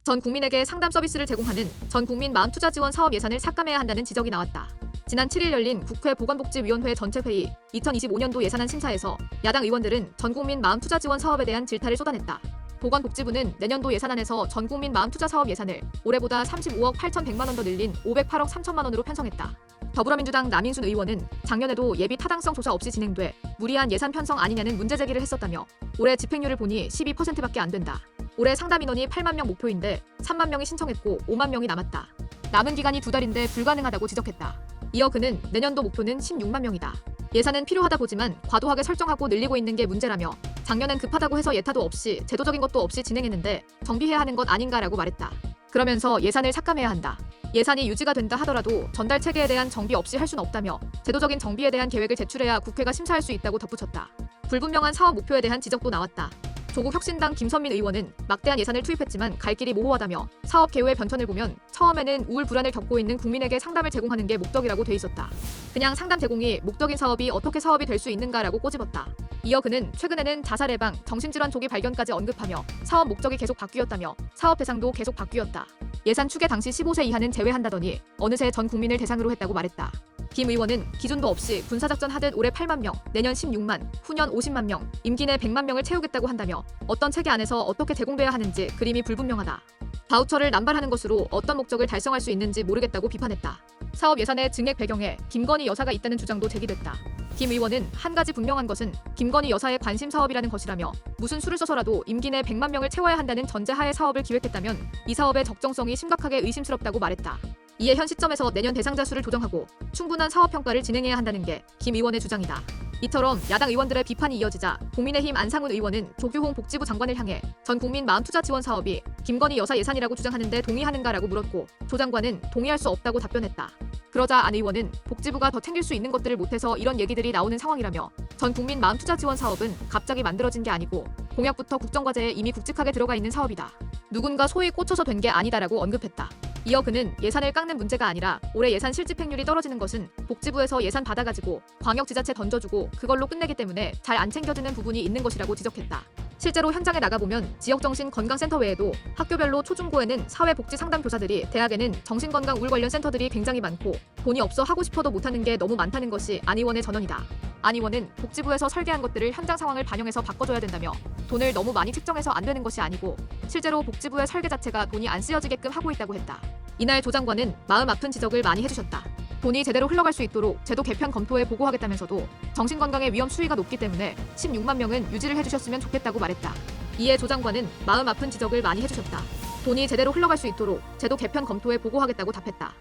전 국민에게 상담 서비스를 제공하는 전국민 마음투자지원 사업 예산을 삭감해야 한다는 지적이 나왔다. 지난 7일 열린 국회 보건복지위원회 전체회의 2025년도 예산안 심사에서 야당 의원들은 전국민 마음투자지원 사업에 대한 질타를 쏟아냈다. 보건복지부는 내년도 예산안에서 전국민 마음투자 사업 예산을 올해보다 35억 8,100만 원 더 늘린 508억 3천만 원으로 편성했다. 더불어민주당 남인순 의원은 작년에도 예비 타당성 조사 없이 진행돼 무리한 예산 편성 아니냐는 문제 제기를 했었다며 올해 집행률을 보니 12%밖에 안 된다. 올해 상담 인원이 8만 명 목표인데 3만 명이 신청했고 5만 명이 남았다. 남은 기간이 2달인데 불가능하다고 지적했다. 이어 그는 내년도 목표는 16만 명이다. 예산은 필요하다 보지만 과도하게 설정하고 늘리고 있는 게 문제라며 작년엔 급하다고 해서 예타도 없이 제도적인 것도 없이 진행했는데 정비해야 하는 것 아닌가라고 말했다. 그러면서 예산을 삭감해야 한다. 예산이 유지가 된다 하더라도 전달 체계에 대한 정비 없이 할 수는 없다며 제도적인 정비에 대한 계획을 제출해야 국회가 심사할 수 있다고 덧붙였다. 불분명한 사업 목표에 대한 지적도 나왔다. 조국 혁신당 김선민 의원은 막대한 예산을 투입했지만 갈 길이 모호하다며 사업 개요의 변천을 보면 처음에는 우울 불안을 겪고 있는 국민에게 상담을 제공하는 게 목적이라고 돼 있었다. 그냥 상담 제공이 목적인 사업이 어떻게 사업이 될 수 있는가라고 꼬집었다. 이어 그는 최근에는 자살 예방, 정신질환 조기 발견까지 언급하며 사업 목적이 계속 바뀌었다며 사업 대상도 계속 바뀌었다. 예산 추계 당시 15세 이하는 제외한다더니 어느새 전 국민을 대상으로 했다고 말했다. 김 의원은 기준도 없이 군사작전 하듯 올해 8만 명, 내년 16만, 후년 50만 명, 임기 내 100만 명을 채우겠다고 한다며 어떤 체계 안에서 어떻게 제공돼야 하는지 그림이 불분명하다. 바우처를 남발하는 것으로 어떤 목적을 달성할 수 있는지 모르겠다고 비판했다. 사업 예산의 증액 배경에 김건희 여사가 있다는 주장도 제기됐다. 김 의원은 한 가지 분명한 것은 김건희 여사의 관심 사업이라는 것이라며 무슨 수를 써서라도 임기 내 100만 명을 채워야 한다는 전제하에 사업을 기획했다면 이 사업의 적정성이 심각하게 의심스럽다고 말했다. 이에 현 시점에서 내년 대상자 수를 조정하고 충분한 사업 평가를 진행해야 한다는 게 김 의원의 주장이다. 이처럼 야당 의원들의 비판이 이어지자 국민의힘 안상훈 의원은 조규홍 복지부 장관을 향해 전 국민 마음투자 지원 사업이 김건희 여사 예산이라고 주장하는데 동의하는가라고 물었고 조 장관은 동의할 수 없다고 답변했다. 그러자 안 의원은 복지부가 더 챙길 수 있는 것들을 못해서 이런 얘기들이 나오는 상황이라며 전 국민 마음투자 지원 사업은 갑자기 만들어진 게 아니고 공약부터 국정과제에 이미 굵직하게 들어가 있는 사업이다. 누군가 소위 꽂혀서 된 게 아니다라고 언급했다. 이어 그는 예산을 깎는 문제가 아니라 올해 예산 실집행률이 떨어지는 것은 복지부에서 예산 받아가지고 광역지자체 던져주고 그걸로 끝내기 때문에 잘 안 챙겨지는 부분이 있는 것이라고 지적했다. 실제로 현장에 나가보면 지역정신건강센터 외에도 학교별로 초중고에는 사회복지상담교사들이 대학에는 정신건강 우울 관련 센터들이 굉장히 많고 돈이 없어 하고 싶어도 못하는 게 너무 많다는 것이 안 의원의 전언이다. 안 의원은 복지부에서 설계한 것들을 현장 상황을 반영해서 바꿔줘야 된다며 돈을 너무 많이 책정해서 안 되는 것이 아니고 실제로 복지부의 설계 자체가 돈이 안 쓰여지게끔 하고 있다고 했다. 이날 조 장관은 마음 아픈 지적을 많이 해주셨다. 돈이 제대로 흘러갈 수 있도록 제도 개편 검토에 보고하겠다면서도 정신건강의 위험 수위가 높기 때문에 16만 명은 유지를 해주셨으면 좋겠다고 말했다. 이에 조 장관은 마음 아픈 지적을 많이 해주셨다. 돈이 제대로 흘러갈 수 있도록 제도 개편 검토에 보고하겠다고 답했다.